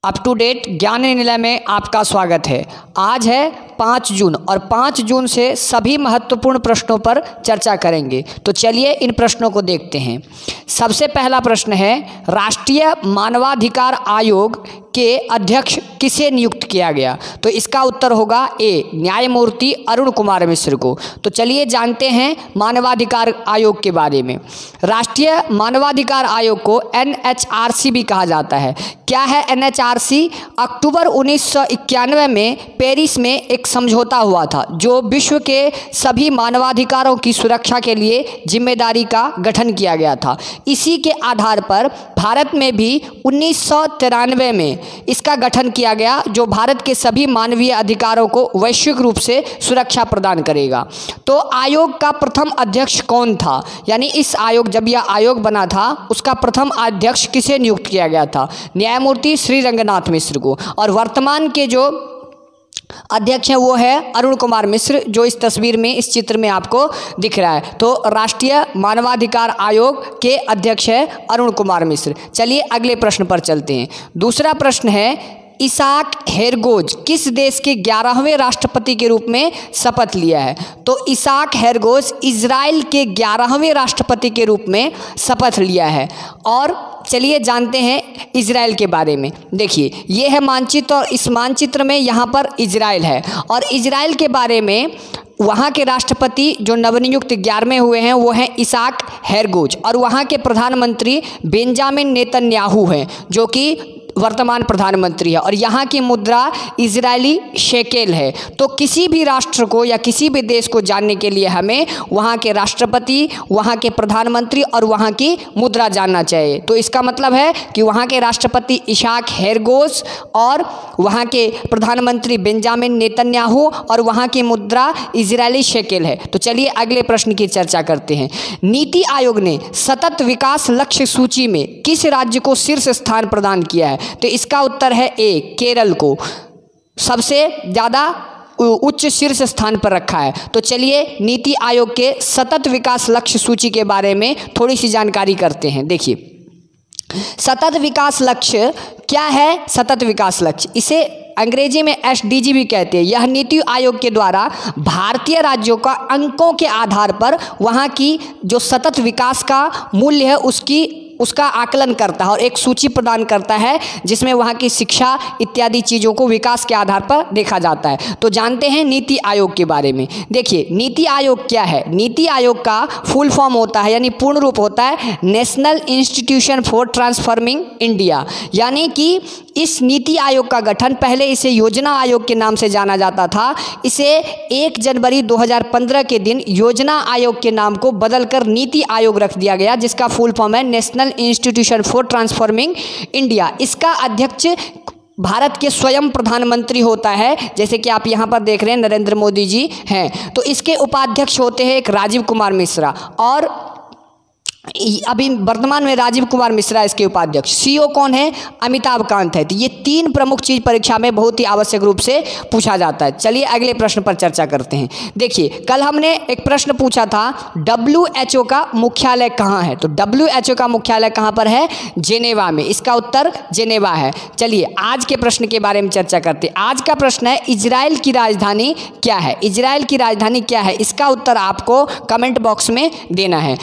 Up to date ज्ञान निलय में आपका स्वागत है। आज है 5 जून और 5 जून से सभी महत्वपूर्ण प्रश्नों पर चर्चा करेंगे। तो चलिए इन प्रश्नों को देखते हैं। सबसे पहला प्रश्न है, राष्ट्रीय मानवाधिकार आयोग के अध्यक्ष किसे नियुक्त किया गया? तो इसका उत्तर होगा ए, न्यायमूर्ति अरुण कुमार मिश्र को। तो चलिए जानते हैं मानवाधिकार आयोग के बारे में। राष्ट्रीय मानवाधिकार आयोग को NHRC भी कहा जाता है। क्या है NHRC? अक्टूबर 1991 में पेरिस में एक समझौता हुआ था जो विश्व के सभी मानवाधिकारों की सुरक्षा के लिए जिम्मेदारी का गठन किया गया था। इसी के आधार पर भारत में भी 1993 में इसका गठन किया गया जो भारत के सभी मानवीय अधिकारों को वैश्विक रूप से सुरक्षा प्रदान करेगा। तो आयोग का प्रथम अध्यक्ष कौन था? यानी इस आयोग, जब यह आयोग बना था, उसका प्रथम अध्यक्ष किसे नियुक्त किया गया था? न्यायमूर्ति श्री रंगनाथ मिश्र को। और वर्तमान के जो अध्यक्ष है वो है अरुण कुमार मिश्र, जो इस तस्वीर में, इस चित्र में आपको दिख रहा है। तो राष्ट्रीय मानवाधिकार आयोग के अध्यक्ष है अरुण कुमार मिश्र। चलिए अगले प्रश्न पर चलते हैं। दूसरा प्रश्न है, इसाक हेरगोज किस देश के 11वें राष्ट्रपति के रूप में शपथ लिया है? तो इसाक हेरगोज इजराइल के 11वें राष्ट्रपति के रूप में शपथ लिया है। और चलिए जानते हैं इजराइल के बारे में। देखिए ये है मानचित्र और इस मानचित्र में यहाँ पर इजराइल है। और इजराइल के बारे में वहाँ के राष्ट्रपति जो नवनियुक्त 11वें हुए हैं वो हैं इसाक हेरगोज। और वहाँ के प्रधानमंत्री बेंजामिन नेतन्याहू हैं जो कि वर्तमान प्रधानमंत्री है। और यहाँ की मुद्रा इजरायली शेकेल है। तो किसी भी राष्ट्र को या किसी भी देश को जानने के लिए हमें वहाँ के राष्ट्रपति, वहाँ के प्रधानमंत्री और वहाँ की मुद्रा जानना चाहिए। तो इसका मतलब है कि वहाँ के राष्ट्रपति इसाक हेरगोज और वहाँ के प्रधानमंत्री बेंजामिन नेतन्याहू और वहाँ की मुद्रा इजरायली शेकेल है। तो चलिए अगले प्रश्न की चर्चा करते हैं। नीति आयोग ने सतत विकास लक्ष्य सूची में किस राज्य को शीर्ष स्थान प्रदान किया है? तो इसका उत्तर है ए, केरल को सबसे ज़्यादा उच्च शीर्ष स्थान पर रखा है। तो चलिए नीति आयोग के सतत विकास लक्ष्य सूची के बारे में थोड़ी सी जानकारी करते हैं। देखिए सतत विकास लक्ष्य क्या है? सतत विकास लक्ष्य, इसे अंग्रेजी में SDG भी कहते हैं। यह नीति आयोग के द्वारा भारतीय राज्यों का अंकों के आधार पर वहाँ की जो सतत विकास का मूल्य है उसका आकलन करता है और एक सूची प्रदान करता है जिसमें वहाँ की शिक्षा इत्यादि चीज़ों को विकास के आधार पर देखा जाता है। तो जानते हैं नीति आयोग के बारे में। देखिए नीति आयोग क्या है? नीति आयोग का फुल फॉर्म होता है, यानी पूर्ण रूप होता है national institution for transforming India. यानी कि इस नीति आयोग का गठन, पहले इसे योजना आयोग के नाम से जाना जाता था, इसे 1 जनवरी 2015 के दिन योजना आयोग के नाम को बदलकर नीति आयोग रख दिया गया, जिसका फुल फॉर्म है national institution for transforming India. इसका अध्यक्ष भारत के स्वयं प्रधानमंत्री होता है, जैसे कि आप यहाँ पर देख रहे हैं नरेंद्र मोदी जी हैं। तो इसके उपाध्यक्ष होते हैं एक राजीव कुमार मिश्रा, और अभी वर्तमान में राजीव कुमार मिश्रा इसके उपाध्यक्ष। CEO कौन है? अमिताभ कांत है। तो ये 3 प्रमुख चीज़ परीक्षा में बहुत ही आवश्यक रूप से पूछा जाता है। चलिए अगले प्रश्न पर चर्चा करते हैं। देखिए कल हमने एक प्रश्न पूछा था, WHO का मुख्यालय कहाँ है? तो WHO का मुख्यालय कहाँ पर है? जेनेवा में। इसका उत्तर जेनेवा है। चलिए आज के प्रश्न के बारे में चर्चा करते हैं। आज का प्रश्न है, इजराइल की राजधानी क्या है? इजराइल की राजधानी क्या है? इसका उत्तर आपको कमेंट बॉक्स में देना है।